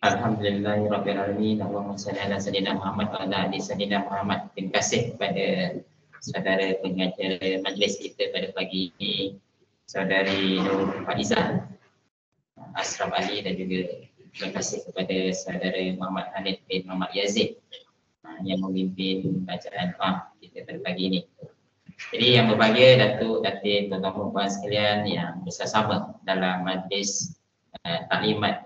Alhamdulillahirabbil alamin. Allahumma shalli ala sayyidina Muhammad wa ala ali sayyidina Muhammad. Terima kasih kepada saudara pengajar majlis kita pada pagi ini, saudari Nur Faizah, Ashraf Ali, dan juga terima kasih kepada saudara Muhammad Hanif bin Muhammad Yazid yang memimpin bacaan kita pada pagi ini. Jadi yang berbahagia Datuk, Datin, tuan-tuan puan sekalian yang bersama dalam majlis taklimat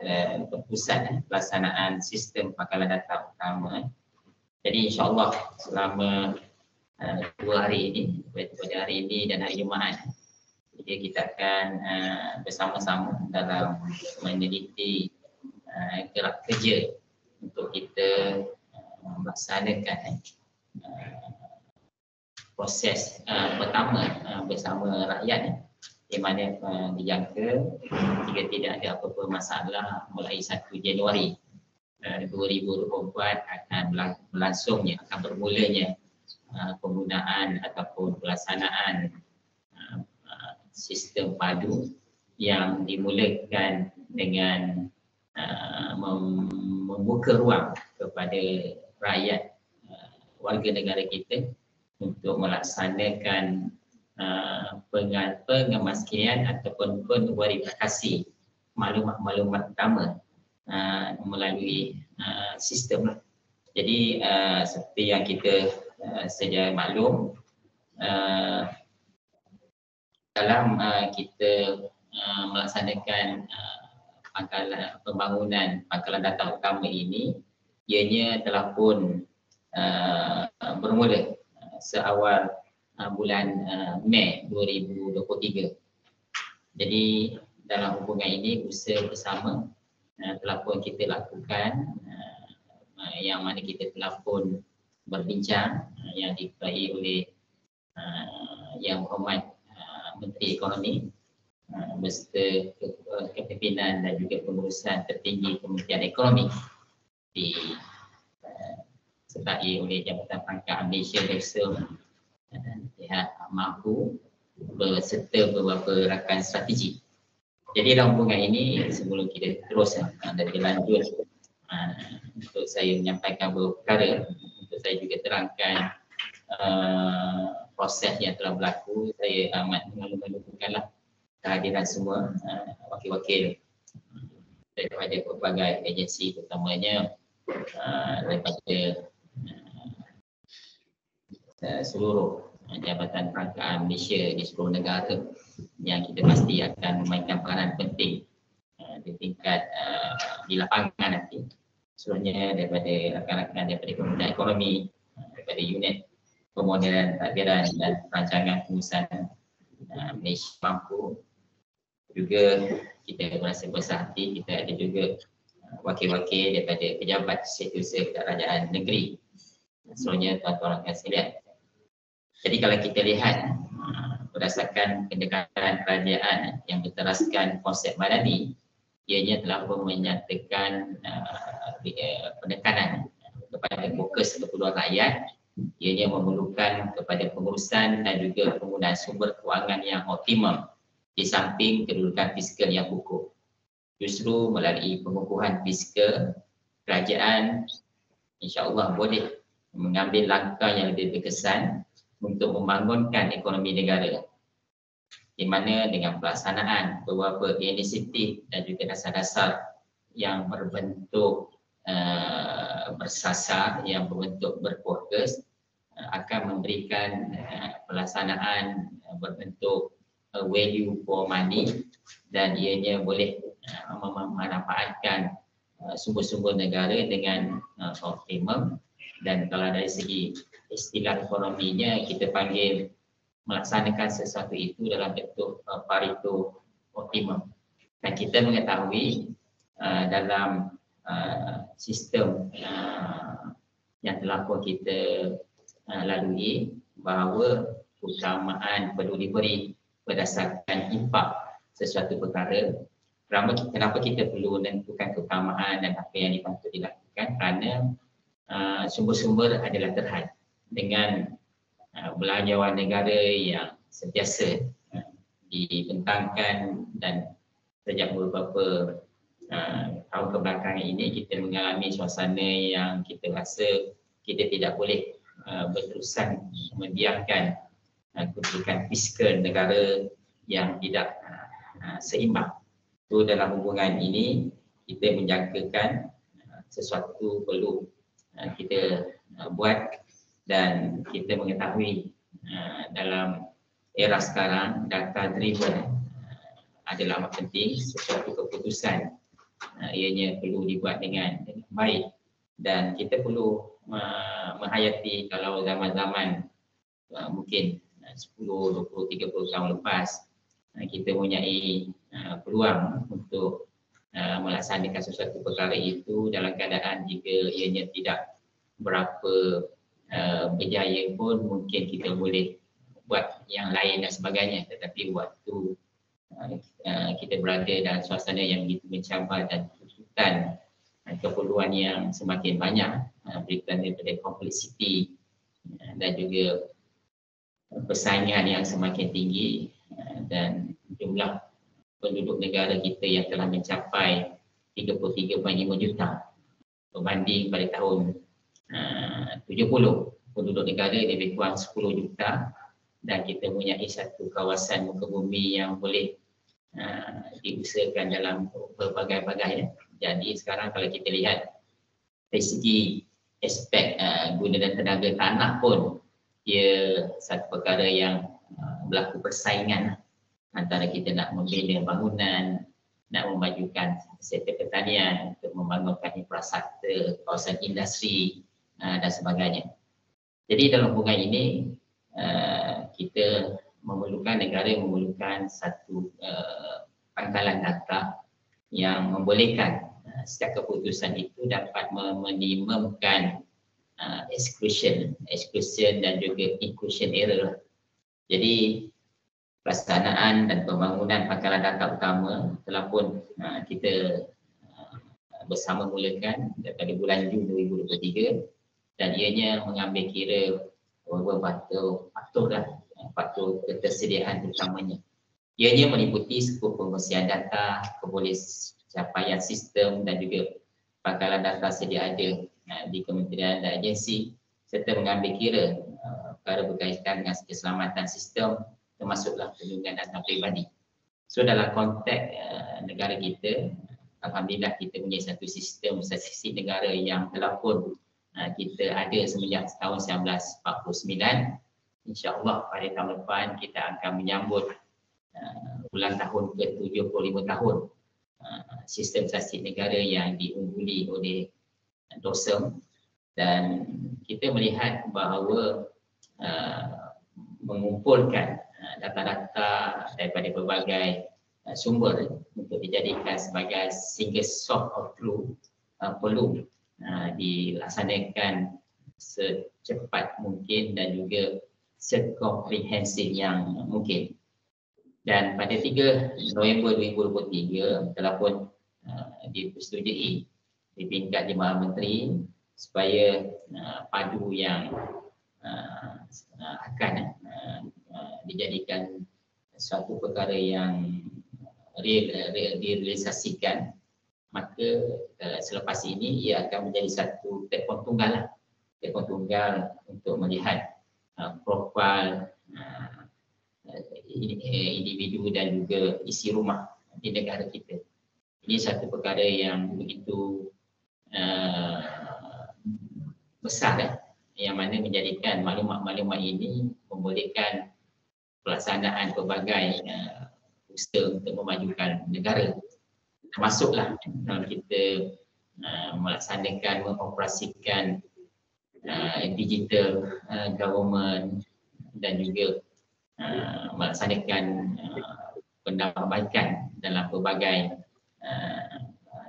pusat pelaksanaan sistem pangkalan data utama. Jadi insya-Allah selama 2 hari ini, pada hari ini dan hari Jumaat, jadi kita akan bersama-sama dalam meneliti gerak kerja untuk kita melaksanakan proses pertama bersama rakyat, di mana dijangka jika tidak ada apa-apa masalah mulai 1 Januari 2024 akan berlangsungnya, akan bermulanya penggunaan ataupun pelaksanaan sistem padu yang dimulakan dengan membuka ruang kepada rakyat warga negara kita untuk melaksanakan pengemaskian ataupun penverifikasi maklumat-maklumat utama melalui sistem. Jadi seperti yang kita sedia maklum, dalam kita melaksanakan pembangunan pangkalan data utama ini, ianya telah pun bermula seawal bulan Mei 2023. Jadi dalam hubungan ini usaha bersama telah pun kita lakukan, yang mana kita telah pun berbincang yang diketuai oleh Yang Berhormat Menteri Ekonomi beserta kepimpinan dan juga pengurusan tertinggi Kementerian Ekonomi disertai oleh Jabatan Pangkat Malaysia Bersedia pihak mampu berserta beberapa rakan strategi. Jadi dalam hubungan ini, sebelum kita terus dan lanjut, untuk saya menyampaikan beberapa perkara, untuk saya juga terangkan proses yang telah berlaku. Saya amat mengalu-alukanlah kehadiran semua wakil-wakil daripada berbagai agensi, terutamanya daripada seluruh Jabatan Perangkaan Malaysia di seluruh negara yang kita pasti akan memainkan peranan penting di tingkat di lapangan nanti. Seluruhnya daripada rakan-rakan daripada Kementerian Ekonomi, daripada unit pemodelan takbiran dan perancangan pengurusan Malaysia Mampu. Juga kita merasa besar hati, kita ada juga wakil-wakil daripada pejabat setiausaha kerajaan negeri. Seluruhnya tuan-tuan rakan sekalian. Jadi kalau kita lihat berdasarkan pendekatan kerajaan yang berteraskan konsep madani, ianya telah pun menyatakan penekanan kepada fokus keperluan rakyat, ianya memerlukan kepada pengurusan dan juga penggunaan sumber kewangan yang optimum di samping kedudukan fiskal yang kukuh. Justru melalui pengukuhan fiskal, kerajaan insya-Allah boleh mengambil langkah yang lebih berkesan untuk membangunkan ekonomi negara, di mana dengan pelaksanaan beberapa inisiatif dan juga dasar-dasar yang berbentuk bersasar, yang berbentuk berfokus, akan memberikan pelaksanaan berbentuk value for money, dan ianya boleh memanfaatkan sumber-sumber negara dengan optimum. Dan kalau dari segi istilah ekonominya, kita panggil melaksanakan sesuatu itu dalam bentuk Pareto optimum. Dan kita mengetahui dalam sistem yang telah pun kita lalui, bahawa keutamaan perlu diberi berdasarkan impak sesuatu perkara. Kenapa kita perlu menentukan keutamaan dan apa yang dipatut dilakukan? Kerana sumber-sumber adalah terhad dengan belanjawan negara yang sentiasa dibentangkan dan sejak beberapa tahun kebelakangan ini kita mengalami suasana yang kita rasa kita tidak boleh berterusan membiarkan kedudukan fiskal negara yang tidak seimbang. So dalam hubungan ini kita menjangkakan sesuatu perlu kita buat, dan kita mengetahui dalam era sekarang data driven adalah amat penting. Sesuatu keputusan ianya perlu dibuat dengan baik, dan kita perlu menghayati kalau zaman-zaman mungkin 10, 20, 30 tahun lepas kita mempunyai peluang untuk melaksanakan sesuatu perkara itu dalam keadaan jika ianya tidak berapa berjaya pun, mungkin kita boleh buat yang lain dan sebagainya. Tetapi waktu kita berada dalam suasana yang begitu mencabar dan tuntutan keperluan yang semakin banyak berkaitan daripada kompleksiti dan juga persaingan yang semakin tinggi, dan jumlah penduduk negara kita yang telah mencapai 33.5 juta berbanding pada tahun 70 penduduk negara lebih kurang 10 juta, dan kita mempunyai satu kawasan muka bumi yang boleh diusahakan dalam berbagai-bagai. Jadi sekarang kalau kita lihat dari segi aspek guna dan tenaga tanah pun, ia satu perkara yang berlaku persaingan antara kita nak membina bangunan, nak memajukan sektor pertanian, untuk membangunkan infrastruktur, kawasan industri dan sebagainya. Jadi dalam hubungan ini kita negara memerlukan satu pangkalan data yang membolehkan setiap keputusan itu dapat meminimumkan exclusion dan juga inclusion error. Jadi pelaksanaan dan pembangunan pangkalan data utama telah pun kita bersama mulakan daripada bulan Jun 2023, dan ianya mengambil kira beberapa faktor ketersediaan utamanya. Ianya meliputi skop pembersihan data, kebolehcapaian sistem dan juga pangkalan data sedia ada di kementerian dan agensi, serta mengambil kira perkara berkaitan dengan keselamatan sistem, termasuklah perlindungan data peribadi. So dalam konteks negara kita, alhamdulillah kita punya satu sistem statistik negara yang telah pun kita ada semenjak tahun 1949. InsyaAllah pada tahun depan kita akan menyambut ulang tahun ke-75 tahun sistem statistik negara yang diungguli oleh DOSEM, dan kita melihat bahawa mengumpulkan data-data daripada berbagai sumber untuk dijadikan sebagai single source of truth perlu dilaksanakan secepat mungkin dan juga sekomprehensif yang mungkin. Dan pada 3 November 2023 telah pun dipersetujui di tingkat Jemaah Menteri supaya padu yang akan dijadikan suatu perkara yang direalisasikan, maka selepas ini ia akan menjadi satu telefon tunggal untuk melihat profil individu dan juga isi rumah di negara kita. Ini satu perkara yang begitu besar yang mana menjadikan maklumat-maklumat ini membolehkan pelaksanaan pelbagai usaha untuk memajukan negara. Termasuklah dalam kita melaksanakan, mengoperasikan digital government dan juga melaksanakan penambahbaikan dalam pelbagai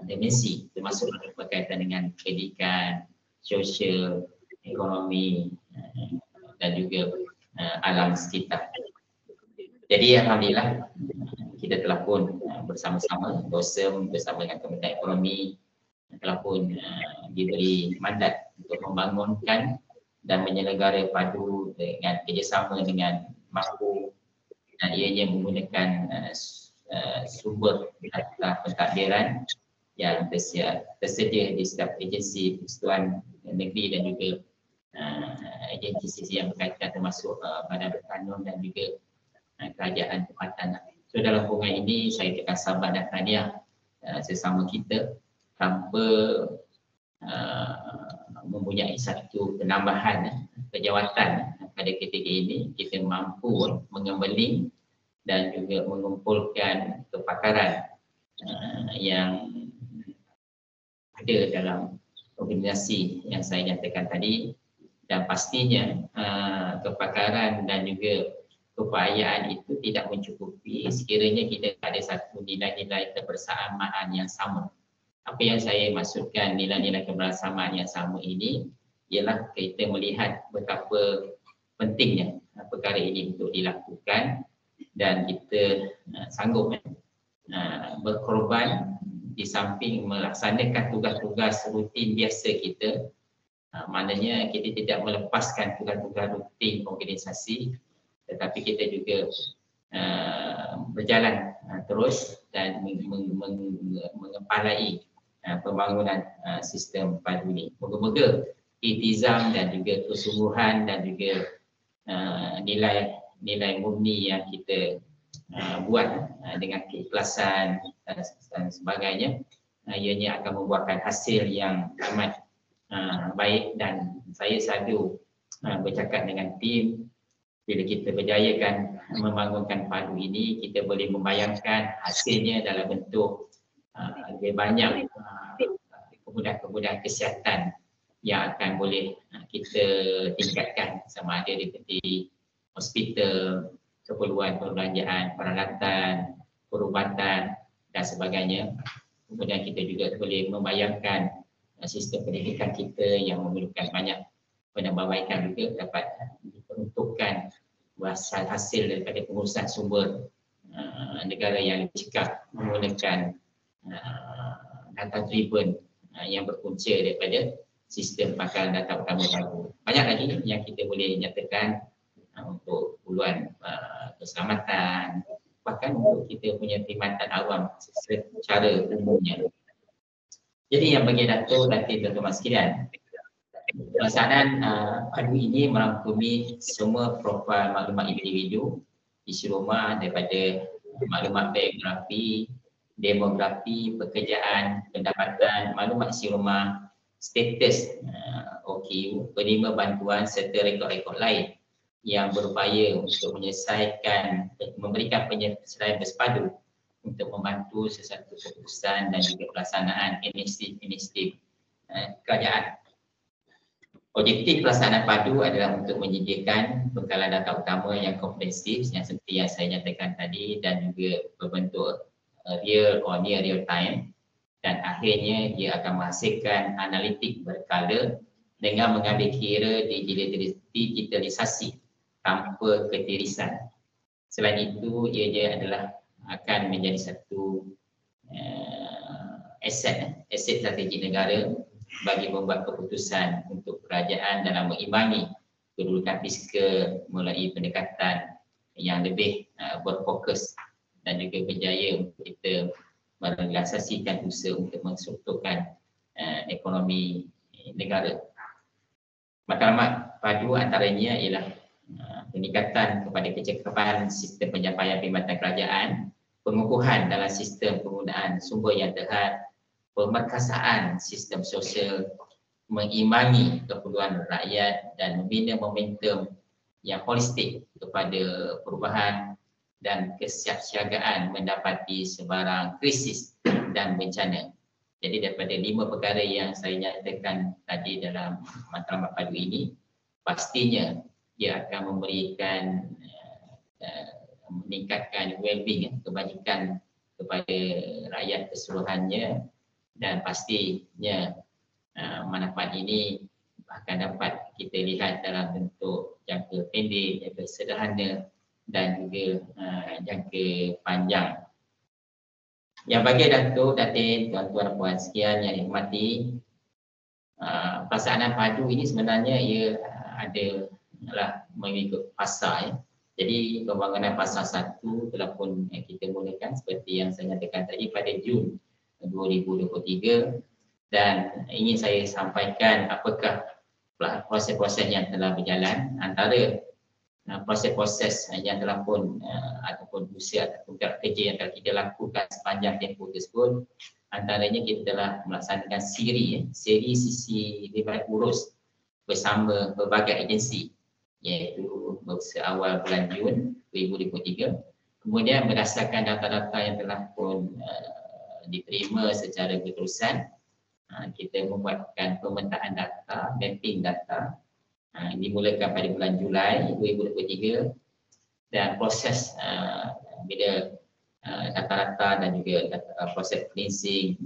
dimensi, termasuk berkaitan dengan pendidikan, sosial, ekonomi dan juga alam sekitar. Jadi alhamdulillah kita telah pun bersama-sama DOSEM bersama dengan Kementerian Ekonomi telah pun diberi mandat untuk membangunkan dan menyelenggara padu dengan kerjasama dengan mampu, dan ianya menggunakan sumber data pentadbiran yang tersedia di setiap agensi persekutuan negeri dan juga agensi yang berkaitan termasuk Badan Berkanun dan juga kerajaan tempatan. So dalam hubungan ini saya tekan sahabat dan tahniah sesama kita tanpa mempunyai satu penambahan kejawatan pada ketika ini kita mampu mengembeling dan juga mengumpulkan kepakaran yang ada dalam organisasi yang saya nyatakan tadi, dan pastinya kepakaran dan juga keupayaan itu tidak mencukupi sekiranya kita ada satu nilai-nilai kebersamaan yang sama. Apa yang saya maksudkan nilai-nilai kebersamaan yang sama ini ialah kita melihat betapa pentingnya perkara ini untuk dilakukan dan kita sanggup berkorban di samping melaksanakan tugas-tugas rutin biasa kita. Maknanya kita tidak melepaskan tugas-tugas rutin organisasi, tetapi kita juga berjalan terus dan mengepalai pembangunan sistem padu ini. Moga-moga iltizam dan juga kesungguhan dan juga nilai murni yang kita buat dengan keikhlasan dan sebagainya, ianya akan membuahkan hasil yang amat baik. Dan saya selalu bercakap dengan tim, bila kita berjayakan membangunkan padu ini, kita boleh membayangkan hasilnya dalam bentuk lebih banyak kemudahan-kemudahan kesihatan yang akan boleh kita tingkatkan, sama ada di hospital, keperluan perbelanjaan, peralatan, perubatan dan sebagainya. Kemudian kita juga boleh membayangkan sistem pendidikan kita yang memerlukan banyak penambahbaikan juga dapat diperuntukkan hasil daripada pengurusan sumber negara yang lebih cekap menggunakan data driven yang berpunca daripada sistem pangkalan data utama baru. Banyak lagi yang kita boleh nyatakan untuk keperluan keselamatan, bahkan untuk kita punya perkhidmatan awam secara umumnya. Jadi yang bagi Dato' dan tuan-tuan sekalian, pelaksanaan padu ini merangkumi semua profil maklumat individu, isi rumah daripada maklumat biografi, demografi, pekerjaan, pendapatan, maklumat isi rumah, status OKU, penerima bantuan serta rekod-rekod lain yang berupaya untuk memberikan penyelesaian bersepadu untuk membantu sesuatu keputusan dan juga pelaksanaan inisiatif kerajaan. Objektif pelaksanaan padu adalah untuk menyediakan bekalan data utama yang komprehensif yang seperti yang saya nyatakan tadi dan juga berbentuk real or near real time, dan akhirnya dia akan menghasilkan analitik berkala dengan mengambil kira digitalisasi tanpa ketirisan. Selain itu, ia adalah akan menjadi satu aset strategi negara bagi membuat keputusan untuk kerajaan dalam mengimbangi kedudukan fiskal melalui pendekatan yang lebih berfokus dan juga berjaya untuk kita merealisasikan usaha untuk menstrukturkan ekonomi negara. Matlamat padu antaranya ialah peningkatan kepada kecekapan sistem penyampaian perkhidmatan kerajaan, pengukuhan dalam sistem penggunaan sumber yang terhad, pemerkasaan sistem sosial, mengimbangi keperluan rakyat dan membina momentum yang holistik kepada perubahan dan kesiapsiagaan mendapati sebarang krisis dan bencana. Jadi daripada 5 perkara yang saya nyatakan tadi dalam matlamat padu ini, pastinya dia akan memberikan meningkatkan well-being, kebajikan kepada rakyat keseluruhannya, dan pastinya manfaat ini akan dapat kita lihat dalam bentuk jangka pendek, jangka sederhana dan juga jangka panjang. Yang bagi Dato', Datin, tuan-tuan dan puan sekalian yang dihormati, pelaksanaan padu ini sebenarnya ia adalah mengikut fasa ya. Jadi pembangunan fasa 1 telah pun kita mulakan seperti yang saya nyatakan tadi pada Jun 2023 dan ingin saya sampaikan apakah proses-proses yang telah berjalan. Antara proses-proses yang telah pun ataupun usaha ataupun kerja yang telah kita lakukan sepanjang tempoh tersebut, antaranya kita telah melaksanakan siri sisi riwayat urus bersama berbagai agensi, iaitu seawal bulan Jun 2023. Kemudian berdasarkan data-data yang telah pun diterima secara berterusan, kita membuatkan pemetaan data, mapping data, dimulakan pada bulan Julai 2023 dan proses bila data-data dan juga proses cleansing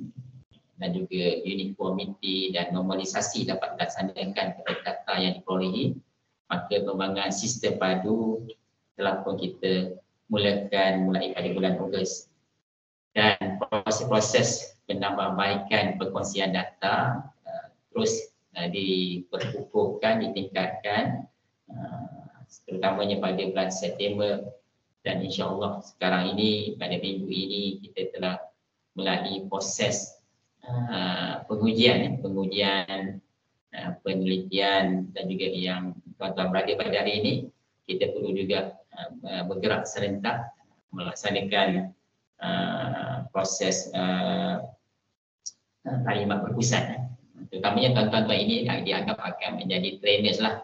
dan juga uniformity dan normalisasi dapat dilaksanakan kepada data yang diperolehi, maka pengembangan sistem padu telah pun kita mulai pada bulan Ogos. Dan proses-proses penambahbaikan perkongsian data terus diperkukuhkan, ditingkatkan, terutamanya pada bulan September, dan insya-Allah sekarang ini pada minggu ini kita telah melalui proses pengujian, penelitian dan juga yang tuan-tuan berada pada hari ini kita perlu juga bergerak serentak melaksanakan proses talimat perkusan. Terutamanya tuan-tuan ini dianggap akan menjadi trainers lah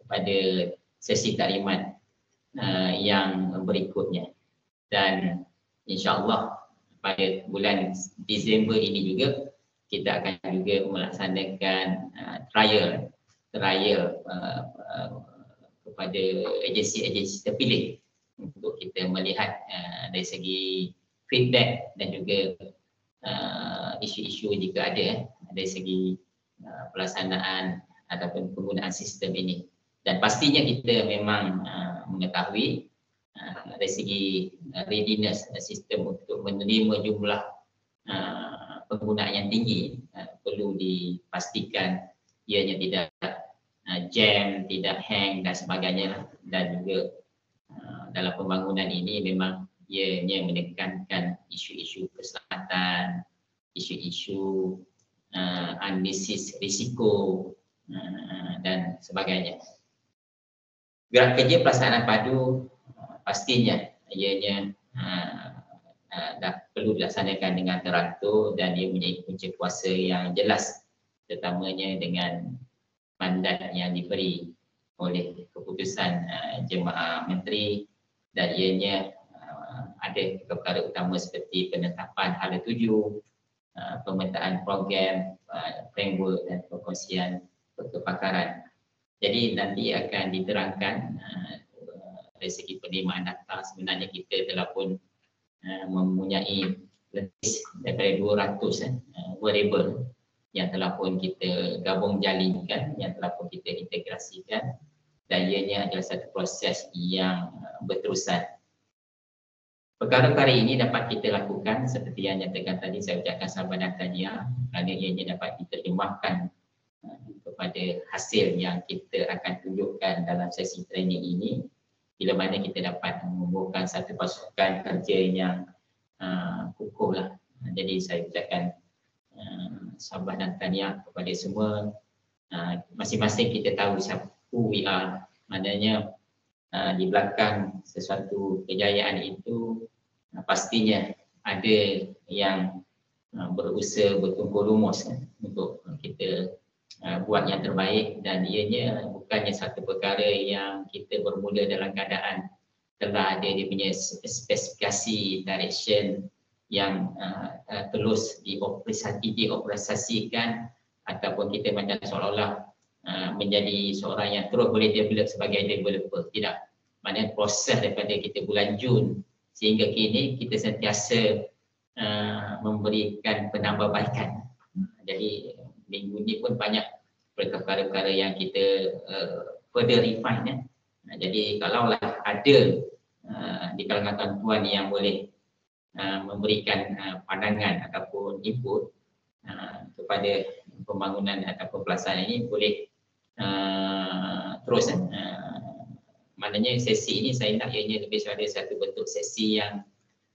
pada sesi taklimat yang berikutnya. Dan insya-Allah pada bulan Disember ini juga kita akan juga melaksanakan trial kepada agensi-agensi terpilih untuk kita melihat dari segi feedback dan juga isu-isu jika ada dari segi pelaksanaan ataupun penggunaan sistem ini. Dan pastinya kita memang mengetahui dari segi readiness sistem untuk menerima jumlah penggunaan yang tinggi, perlu dipastikan ianya tidak jam, tidak hang dan sebagainya. Dan juga dalam pembangunan ini memang ianya menekankan isu-isu keselamatan, isu-isu analisis risiko dan sebagainya. Gerak kerja pelaksanaan padu pastinya ianya dah perlu dilaksanakan dengan teratur dan ia mempunyai punca kuasa yang jelas, terutamanya dengan mandat yang diberi oleh keputusan Jemaah Menteri, dan ianya ada perkara utama seperti penetapan hala tuju, pemetaan program, framework dan perkongsian kepakaran. Jadi nanti akan diterangkan dari segi penerimaan data. Sebenarnya kita telah pun mempunyai lebih daripada 200 variable yang telah pun kita gabung jalinkan, yang telah pun kita integrasikan, dan ianya adalah satu proses yang berterusan. Perkara-perkara ini dapat kita lakukan seperti yang nyatakan tadi, saya ucapkan sahabat dan tahniah kerana ianya dapat diterjemahkan kepada hasil yang kita akan tunjukkan dalam sesi training ini, bila mana kita dapat membuatkan satu pasukan kerja yang kukuh lah. Jadi saya ucapkan sahabat dan tahniah kepada semua. Masing-masing kita tahu who we are, maknanya di belakang sesuatu kejayaan itu pastinya ada yang berusaha bertumpul rumus untuk kita buat yang terbaik, dan ianya bukannya satu perkara yang kita bermula dalam keadaan telah ada dia punya spesifikasi direction yang terus dioperasikan ataupun kita macam seolah-olah menjadi seorang yang terus boleh develop sebagai developer. Tidak. Maknanya proses daripada kita bulan Jun sehingga kini kita sentiasa memberikan penambahbaikan. Jadi minggu ni pun banyak perkara-perkara yang kita further refine. Jadi kalaulah ada di kalangan tuan-tuan yang boleh memberikan pandangan ataupun input kepada pembangunan ataupun pelaksanaan ini, boleh terus. Maknanya sesi ini saya nak ianya lebih sebagai satu bentuk sesi yang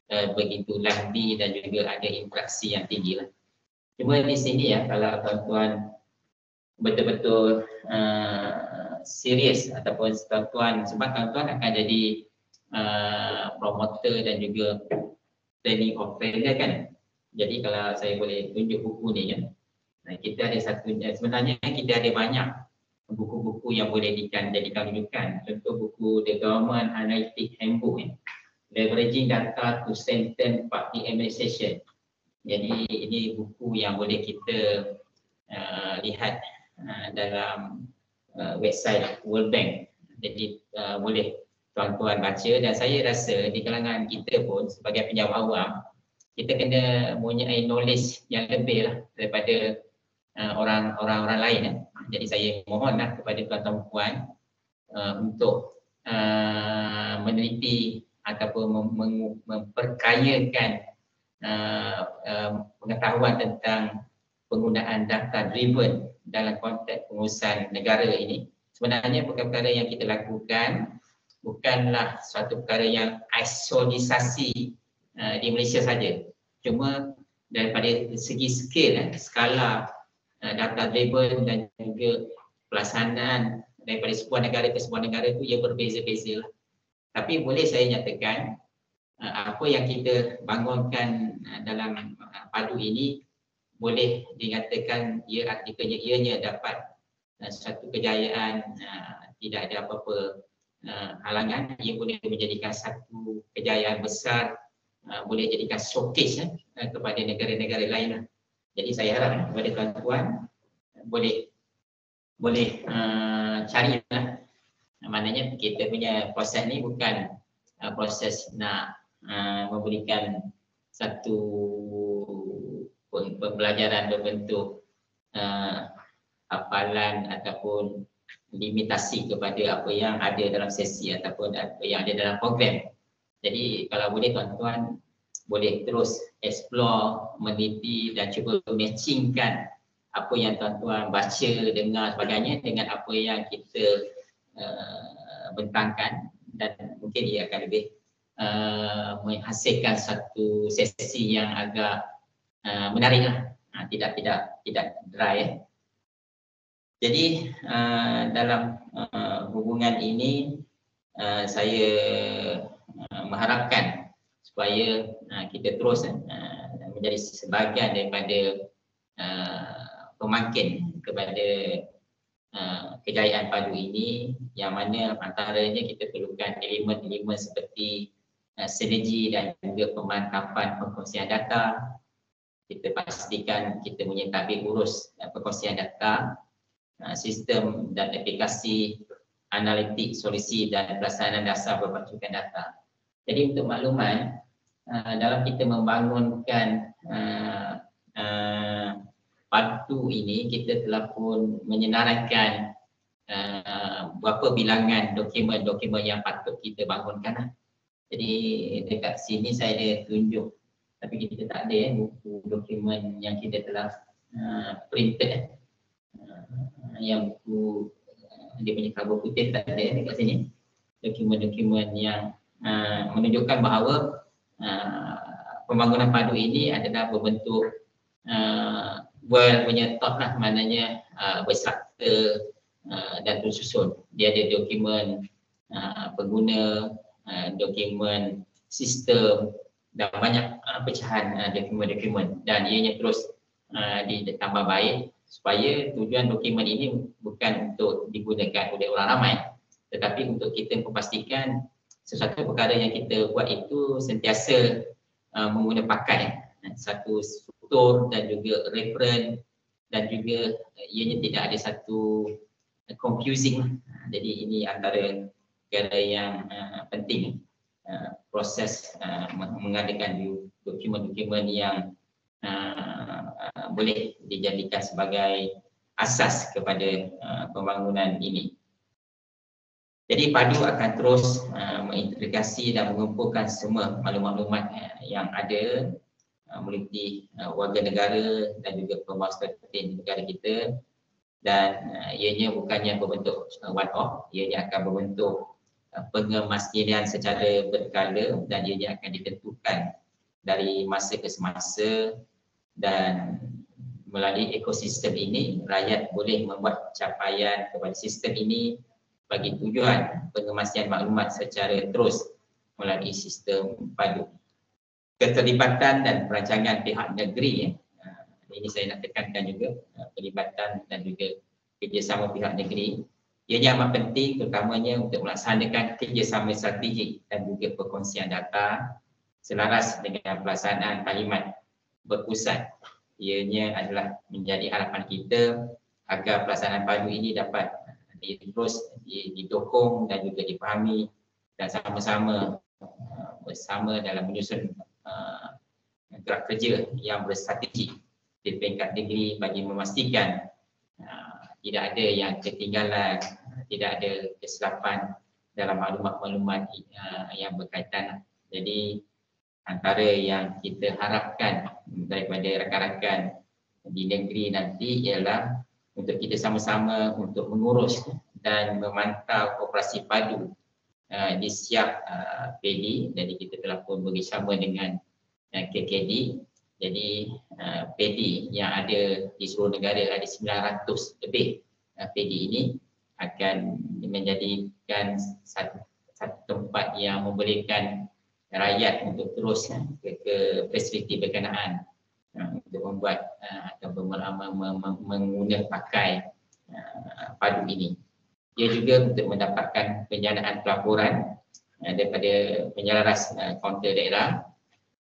begitu lahdi dan juga ada interaksi yang tinggi lah. Cuma di sini ya, kalau tuan-tuan betul-betul serius ataupun tuan-tuan, sebab tuan-tuan akan jadi promoter dan juga training offender kan. Jadi kalau saya boleh tunjuk buku ni kan, kita ada satu, sebenarnya kita ada banyak buku-buku yang boleh dijadikan rujukan. Contoh buku The Government Analytics Handbook, Leveraging Data to Strengthen Public Administration. Jadi ini buku yang boleh kita lihat dalam website World Bank. Jadi boleh tuan-tuan baca, dan saya rasa di kalangan kita pun sebagai penjawat awam, kita kena mempunyai knowledge yang lebih lah daripada orang-orang lain. Jadi saya mohonlah kepada tuan-tuan puan untuk meneliti ataupun memperkayakan pengetahuan tentang penggunaan data driven dalam konteks pengurusan negara ini. Sebenarnya perkara yang kita lakukan bukanlah suatu perkara yang isolisasi di Malaysia saja. Cuma daripada segi skala data driven dan juga pelaksanaan daripada sebuah negara ke sebuah negara itu ia berbeza-beza lah. Tapi boleh saya nyatakan apa yang kita bangunkan dalam padu ini boleh dikatakan ia artikelnya ianya dapat satu kejayaan, tidak ada apa-apa halangan. Ia boleh menjadikan satu kejayaan besar, boleh jadikan showcase kepada negara-negara lain. Jadi saya harap kepada tuan-tuan boleh carilah. Maknanya kita punya proses ni bukan proses nak memberikan satu pembelajaran berbentuk hafalan ataupun limitasi kepada apa yang ada dalam sesi ataupun apa yang ada dalam program. Jadi kalau boleh tuan-tuan boleh terus explore, meneliti dan cuba matchingkan apa yang tuan-tuan baca, dengar sebagainya dengan apa yang kita bentangkan, dan mungkin ia akan lebih menghasilkan satu sesi yang agak menarik lah, tidak dry. Jadi dalam hubungan ini saya mengharapkan supaya kita terus menjadi sebahagian daripada pemangkin kepada kejayaan padu ini, yang mana antaranya kita perlukan elemen-elemen seperti sinergi dan juga pemantapan perkongsian data. Kita pastikan kita punya tabik urus perkongsian data, sistem dan aplikasi analitik, solusi dan pelaksanaan dasar berpacukan data. Jadi untuk makluman, dalam kita membangunkan padu ini, kita telah pun menyenaraikan berapa bilangan dokumen-dokumen yang patut kita bangunkan. Jadi dekat sini saya ada tunjuk, tapi kita tak ada buku dokumen yang kita telah printed. Yang buku dia punya cover putih tak ada dekat sini. Dokumen-dokumen yang menunjukkan bahawa pembangunan padu ini adalah berbentuk punya top lah, maknanya berserta dan tersusun. Dia ada dokumen pengguna, dokumen sistem dan banyak pecahan dokumen-dokumen, dan ianya terus ditambah baik supaya tujuan dokumen ini bukan untuk digunakan oleh orang ramai, tetapi untuk kita memastikan sesuatu perkara yang kita buat itu sentiasa menggunakan pakai satu struktur dan juga referen, dan juga ianya tidak ada satu confusing. Jadi ini antara perkara yang penting, proses mengadakan dokumen-dokumen yang boleh dijadikan sebagai asas kepada pembangunan ini. Jadi padu akan terus mengintegrasi dan mengumpulkan semua maklumat-maklumat yang ada meliputi warga negara dan juga pembawa strategi negara kita, dan ianya bukannya berbentuk one off, ianya akan berbentuk pengemaskinan secara berkala dan ianya akan ditentukan dari masa ke semasa, dan melalui ekosistem ini rakyat boleh membuat capaian kepada sistem ini bagi tujuan pengemaskian maklumat secara terus melalui sistem padu. Keterlibatan dan perancangan pihak negeri, ini saya nak tekankan juga, pelibatan dan juga kerjasama pihak negeri ianya amat penting, terutamanya untuk melaksanakan kerjasama strategik dan juga perkongsian data selaras dengan pelaksanaan Parlimen berpusat. Ianya adalah menjadi harapan kita agar pelaksanaan padu ini dapat terus didukung dan juga dipahami dan sama-sama bersama dalam menyusun gerak kerja yang berstrategi di peringkat negeri bagi memastikan tidak ada yang ketinggalan, tidak ada kesilapan dalam maklumat-maklumat yang berkaitan. Jadi antara yang kita harapkan daripada rakan-rakan di negeri nanti ialah untuk kita sama-sama untuk mengurus dan memantau operasi padu di setiap PD. Jadi kita telah pun bekerjasama dengan KKD. Jadi PD yang ada di seluruh negara ada 900 lebih PD ini akan menjadikan satu tempat yang membolehkan rakyat untuk terus ke fasiliti berkenaan untuk membuat atau mengguna pakai padu ini. Ia juga untuk mendapatkan penjanaan pelaporan daripada penyelaras kaunter daerah,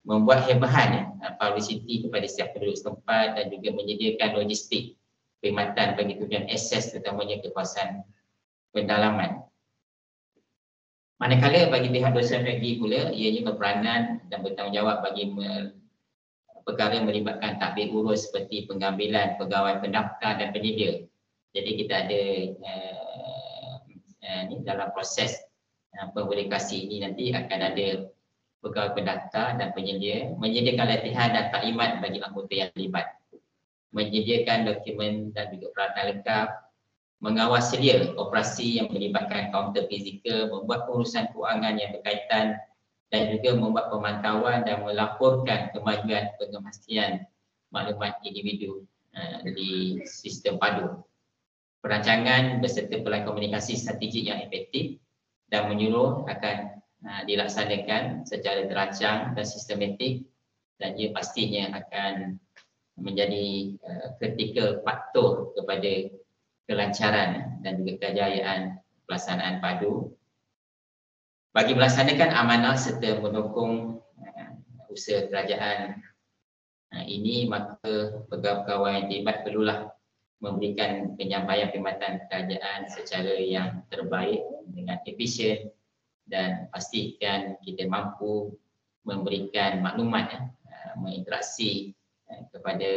membuat hebahan publicity kepada setiap penduduk setempat dan juga menyediakan logistik perkhidmatan bagi tujuan akses terutamanya ke kawasan pendalaman. Manakala bagi pihak dosen negeri pula, ianya berperanan dan bertanggungjawab bagi perkara melibatkan tadbir urus seperti pengambilan pegawai pendaftar dan penyedia. Jadi kita ada dalam proses publikasi ini nanti akan ada pegawai pendaftar dan penyedia, menyediakan latihan dan taklimat bagi anggota yang terlibat, menyediakan dokumen dan juga peralatan lengkap, mengawal sedia operasi yang melibatkan kaunter fizikal, membuat pengurusan kewangan yang berkaitan dan juga membuat pemantauan dan melaporkan kemajuan pengemaskian maklumat individu di sistem padu. Perancangan berserta pelan komunikasi strategik yang efektif dan menyuruh akan dilaksanakan secara terancang dan sistematik, dan ia pastinya akan menjadi kritikal faktor kepada kelancaran dan juga kejayaan pelaksanaan padu. Bagi melaksanakan amanah serta mendukung usaha kerajaan ini, maka pegawai-pegawai yang terlibat perlulah memberikan penyampaian perkhidmatan kerajaan secara yang terbaik dengan efisien dan pastikan kita mampu memberikan maklumat, menginteraksi kepada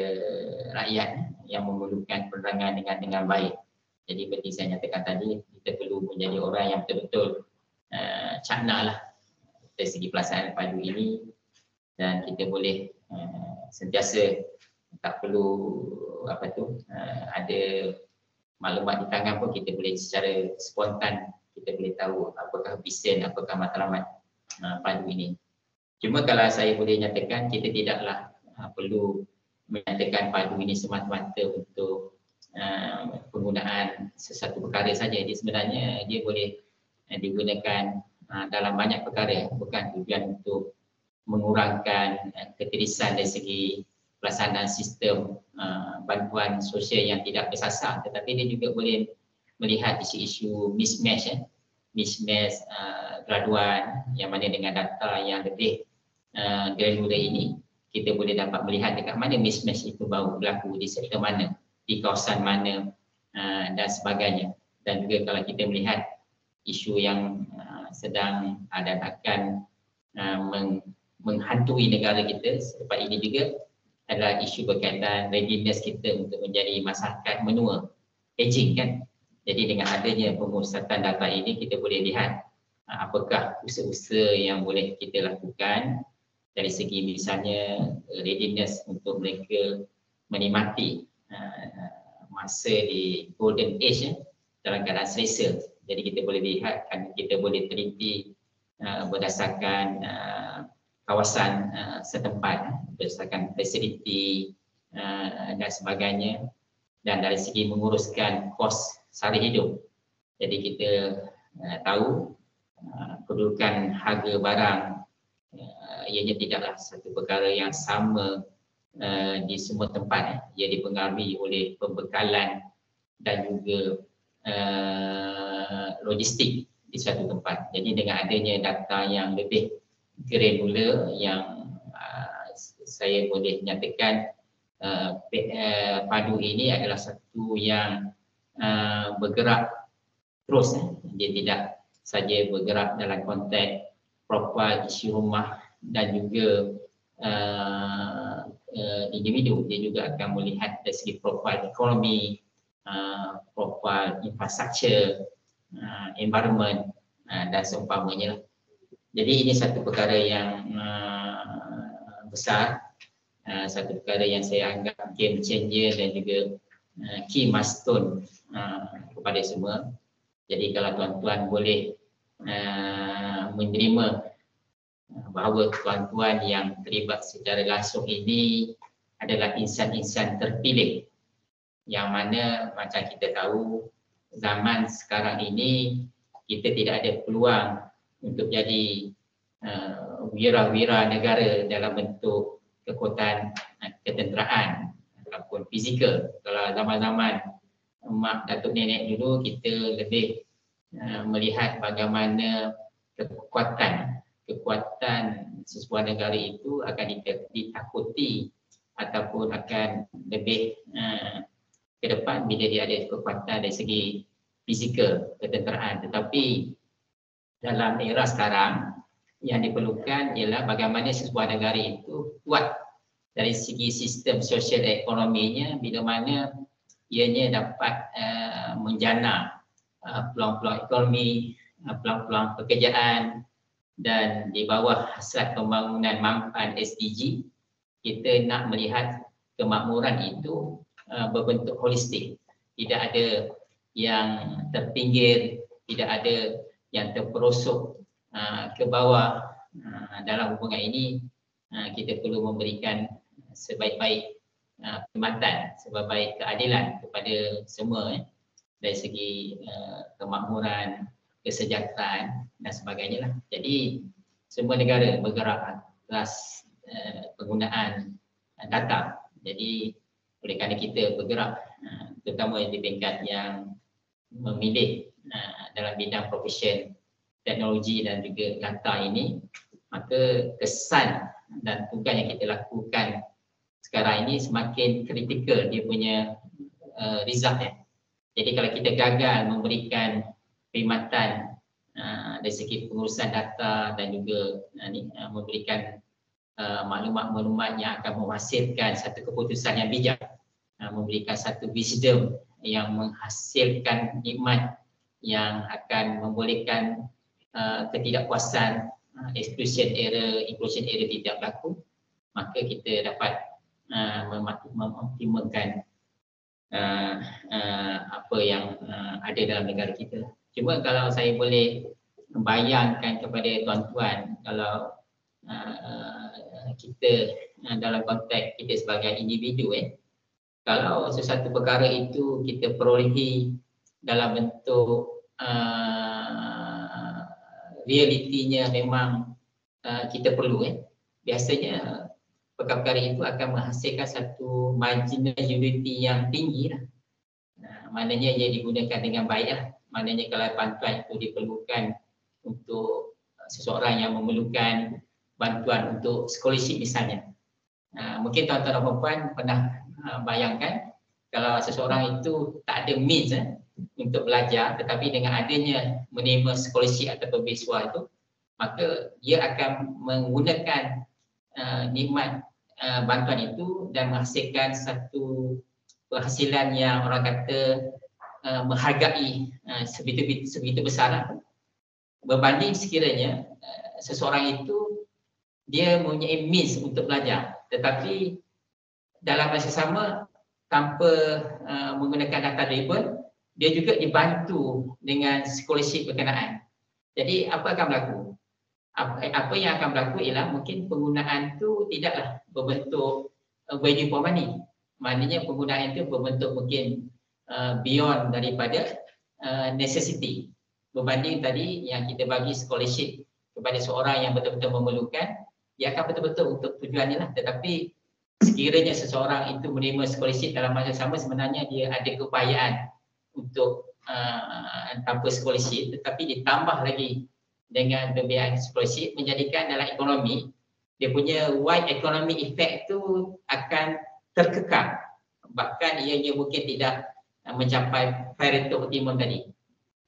rakyat yang memerlukan penerangan dengan baik. Jadi seperti saya nyatakan tadi, kita perlu menjadi orang yang betul-betul cakna lah dari segi pelaksanaan padu ini, dan kita boleh sentiasa tak perlu ada maklumat di tangan pun kita boleh secara spontan kita boleh tahu apakah efisien, apakah matlamat padu ini. Cuma kalau saya boleh nyatakan, kita tidaklah perlu menyatakan padu ini semata-mata untuk penggunaan sesuatu perkara saja. Dia sebenarnya dia boleh digunakan dalam banyak perkara, bukan tujuan untuk mengurangkan keterisan dari segi pelaksanaan sistem bantuan sosial yang tidak bersasar, tetapi dia juga boleh melihat isu-isu mismatch graduan yang mana dengan data yang lebih granular ini kita boleh dapat melihat dekat mana mismatch itu baru berlaku, di sektor mana, di kawasan mana dan sebagainya. Dan juga kalau kita melihat isu yang sedang dan akan menghantui negara kita selepas ini juga adalah isu berkaitan readiness kita untuk menjadi masyarakat menua, aging kan. Jadi dengan adanya pemusatan data ini kita boleh lihat apakah usaha-usaha yang boleh kita lakukan dari segi misalnya readiness untuk mereka menikmati masa di golden age dalam keadaan selesa. Jadi kita boleh lihat, kita boleh teliti berdasarkan kawasan setempat, berdasarkan fasiliti dan sebagainya, dan dari segi menguruskan kos sara hidup. Jadi kita tahu kedudukan harga barang ianya tidaklah satu perkara yang sama di semua tempat. Ia dipengaruhi oleh pembekalan dan juga logistik di suatu tempat. Jadi dengan adanya data yang lebih granular yang saya boleh nyatakan padu ini adalah satu yang bergerak terus. Dia tidak saja bergerak dalam konteks profil isi rumah dan juga individu. Dia juga akan melihat dari segi profil ekonomi, profil infrastruktur, environment dan seumpamanya. Jadi ini satu perkara yang besar, satu perkara yang saya anggap game changer dan juga key milestone kepada semua. Jadi kalau tuan-tuan boleh menerima bahawa tuan-tuan yang terlibat secara langsung ini adalah insan-insan terpilih, yang mana macam kita tahu zaman sekarang ini kita tidak ada peluang untuk jadi wira-wira negara dalam bentuk kekuatan ketenteraan ataupun fizikal. Kalau zaman-zaman mak datuk nenek dulu, kita lebih melihat bagaimana kekuatan sesebuah negara itu akan ditakuti ataupun akan lebih ke depan bila dia ada kekuatan dari segi fizikal ketenteraan. Tetapi dalam era sekarang yang diperlukan ialah bagaimana sesebuah negara itu kuat dari segi sistem sosial ekonominya, bila mana ianya dapat menjana peluang-peluang ekonomi, peluang-peluang pekerjaan, dan di bawah hasrat pembangunan mampan SDG, kita nak melihat kemakmuran itu berbentuk holistik. Tidak ada yang terpinggir, tidak ada yang terperosok ke bawah. Dalam hubungan ini kita perlu memberikan sebaik-baik perkhidmatan, sebaik-baik keadilan kepada semua, dari segi kemakmuran, kesejahteraan dan sebagainya lah. Jadi semua negara bergerak atas penggunaan data. Jadi oleh kerana kita bergerak terutama di tingkat yang memilih dalam bidang profesion teknologi dan juga data ini, maka kesan dan tugas yang kita lakukan sekarang ini semakin kritikal dia punya result. Jadi kalau kita gagal memberikan perkhidmatan dari segi pengurusan data dan juga memberikan maklumat-maklumat yang akan menghasilkan satu keputusan yang bijak, memberikan satu wisdom yang menghasilkan nikmat yang akan membolehkan ketidakpuasan, exclusion error, inclusion error tidak berlaku, maka kita dapat mengoptimalkan apa yang ada dalam negara kita. Cuma kalau saya boleh bayangkan kepada tuan-tuan, kalau kita dalam konteks kita sebagai individu, kalau sesuatu perkara itu kita perolehi dalam bentuk realitinya memang kita perlu, biasanya perkara-perkara itu akan menghasilkan satu marginality yang tinggi lah. Maknanya ia digunakan dengan baik lah. Maknanya kalau bantuan itu diperlukan untuk seseorang yang memerlukan bantuan untuk scholarship misalnya. Mungkin tuan-tuan dan puan pernah bayangkan kalau seseorang itu tak ada means untuk belajar, tetapi dengan adanya menerima scholarship atau beasiswa itu, maka dia akan menggunakan nikmat bantuan itu dan menghasilkan satu penghasilan yang orang kata menghargai sebegitu besar, berbanding sekiranya seseorang itu dia mempunyai means untuk belajar, tetapi dalam masa sama tanpa menggunakan data label, dia juga dibantu dengan scholarship berkenaan. Jadi apa akan berlaku? Apa yang akan berlaku ialah mungkin penggunaan tu tidaklah berbentuk value for money. Maknanya penggunaan itu berbentuk mungkin beyond daripada necessity. Berbanding tadi yang kita bagi scholarship kepada seorang yang betul-betul memerlukan, dia akan betul-betul untuk tujuannya lah. Tetapi sekiranya seseorang itu menerima scholarship dalam masa sama, sebenarnya dia ada keupayaan untuk tanpa scholarship, tetapi ditambah lagi dengan pembiayaan scholarship menjadikan dalam ekonomi dia punya wide economic effect tu akan terkekang, bahkan ianya mungkin tidak mencapai Pareto optimum tadi.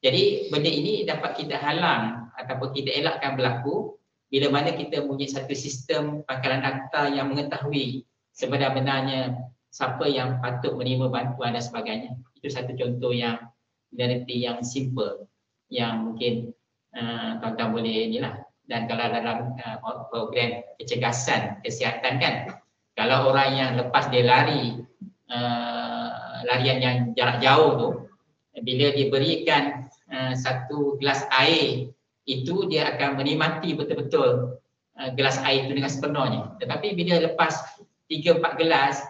Jadi benda ini dapat kita halang ataupun kita elakkan berlaku bila mana kita punya satu sistem pangkalan data yang mengetahui sebenar-benarnya siapa yang patut menerima bantuan dan sebagainya. Itu satu contoh yang yang simple yang mungkin tuan-tuan boleh inilah. Dan kalau dalam program pencegasan kesihatan kan, kalau orang yang lepas dia lari larian yang jarak jauh tu, bila diberikan satu gelas air, itu dia akan menikmati betul-betul gelas air itu dengan sepenuhnya. Tetapi bila lepas 3-4 gelas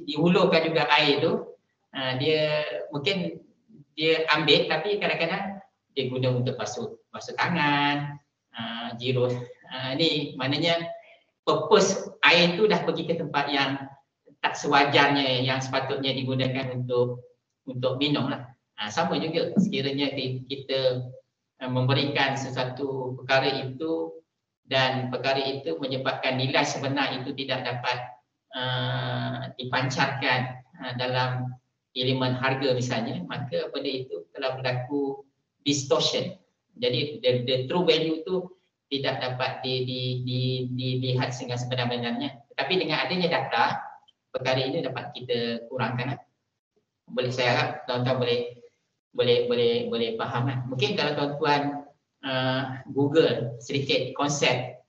dihulurkan juga air tu, dia mungkin dia ambil, tapi kadang-kadang dia guna untuk basuh tangan, jirus. Ni maknanya purpose air tu dah pergi ke tempat yang tak sewajarnya, yang sepatutnya digunakan untuk minum lah. Sama juga sekiranya kita memberikan sesuatu perkara itu dan perkara itu menyebabkan nilai sebenar itu tidak dapat dipancarkan dalam elemen harga misalnya, maka benda itu telah berlaku distortion. Jadi the true value itu tidak dapat dilihat dengan sebenar-benarnya. Tetapi dengan adanya data, perkara ini dapat kita kurangkan. Boleh, saya harap tuan-tuan boleh faham lah. Mungkin kalau tuan-tuan Google sedikit konsep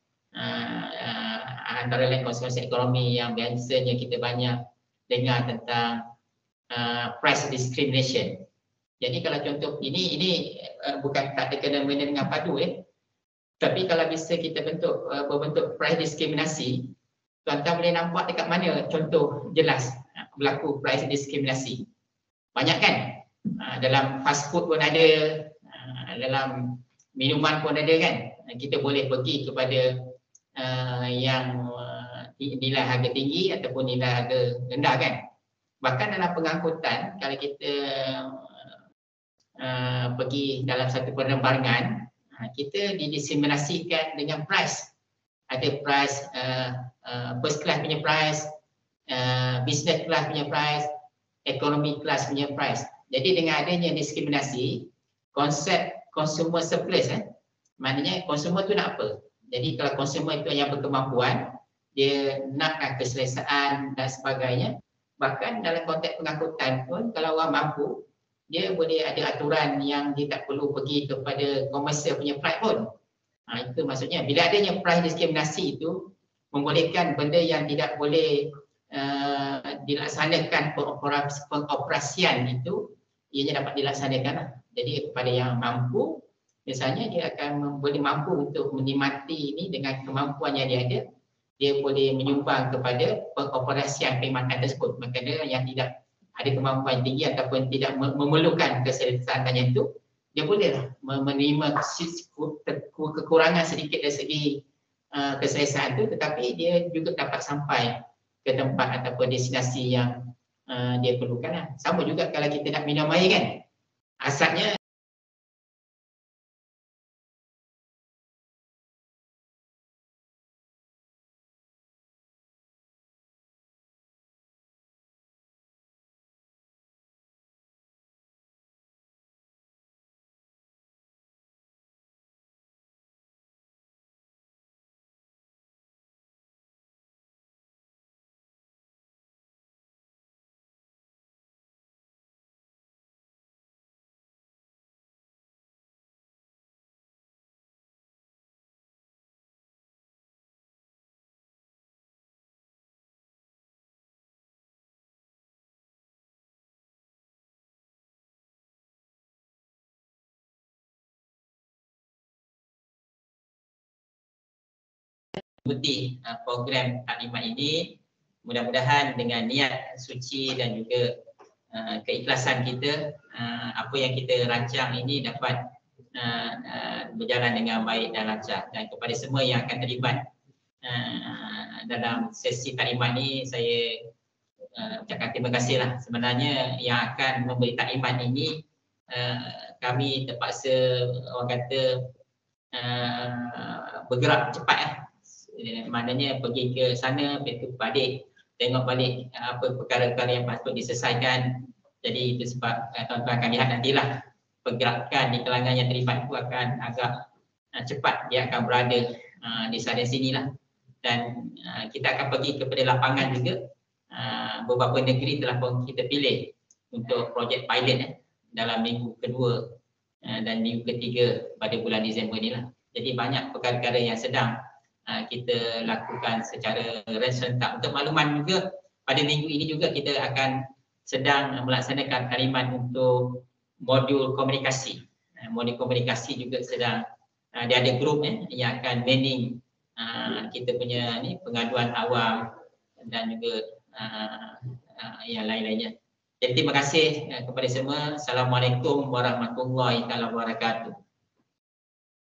antara lain konsep ekonomi yang biasanya kita banyak dengar tentang price discrimination. Jadi kalau contoh ini bukan tak ada kena-mena dengan padu tapi kalau bisa kita berbentuk price diskriminasi, tuan-tuan boleh nampak dekat mana contoh jelas berlaku price diskriminasi. Banyak kan? Dalam fast food pun ada, dalam minuman pun ada kan. Kita boleh pergi kepada yang nilai harga tinggi ataupun nilai harga rendah kan. Bahkan dalam pengangkutan, kalau kita pergi dalam satu penerbangan, kita didiskriminasikan dengan price. Ada price first class punya price, business class punya price, economy class punya price. Jadi dengan adanya diskriminasi, konsep consumer surplus maknanya consumer tu nak apa? Jadi kalau consumer itu yang berkemampuan, dia nakkan keselesaan dan sebagainya. Bahkan dalam konteks pengangkutan pun, kalau orang mampu, dia boleh ada aturan yang dia tak perlu pergi kepada komersial punya flight pun. Itu maksudnya bila adanya price diskriminasi itu membolehkan benda yang tidak boleh dilaksanakan pengoperasian itu ianya dapat dilaksanakan. Jadi kepada yang mampu, misalnya dia akan boleh mampu untuk menikmati ini dengan kemampuan yang dia ada, dia boleh menyumbang kepada pengoperasian perkhidmatan tersebut. Maka dia yang tidak ada kemampuan tinggi ataupun tidak memerlukan keselesaan itu, dia bolehlah menerima kekurangan sedikit dari segi keselesaan itu, tetapi dia juga dapat sampai ke tempat ataupun destinasi yang dia perlukan. Sama juga kalau kita nak minum air kan, asalnya mengikuti program taklimat ini. Mudah-mudahan dengan niat suci dan juga keikhlasan kita, apa yang kita rancang ini dapat berjalan dengan baik dan lancar. Dan kepada semua yang akan terlibat dalam sesi taklimat ini, saya ucapkan terima kasih lah. Sebenarnya yang akan memberi taklimat ini kami terpaksa orang kata bergerak cepat maknanya pergi ke sana, balik, tengok balik apa perkara-perkara yang patut diselesaikan. Jadi itu sebab tuan-tuan akan lihat nantilah pergerakan di kalangan yang terlibat itu akan agak cepat, dia akan berada di sana sini lah. Dan kita akan pergi kepada lapangan juga. Beberapa negeri telah pun kita pilih untuk projek pilot dalam minggu kedua dan minggu ketiga pada bulan Disember ni lah. Jadi banyak perkara-perkara yang sedang kita lakukan secara serentak. Untuk makluman juga, pada minggu ini juga kita akan sedang melaksanakan taklimat untuk modul komunikasi. Modul komunikasi juga sedang dia ada grup yang akan manning kita punya ni pengaduan awam dan juga yang lain-lainnya. Jadi terima kasih kepada semua. Assalamualaikum warahmatullahi wabarakatuh.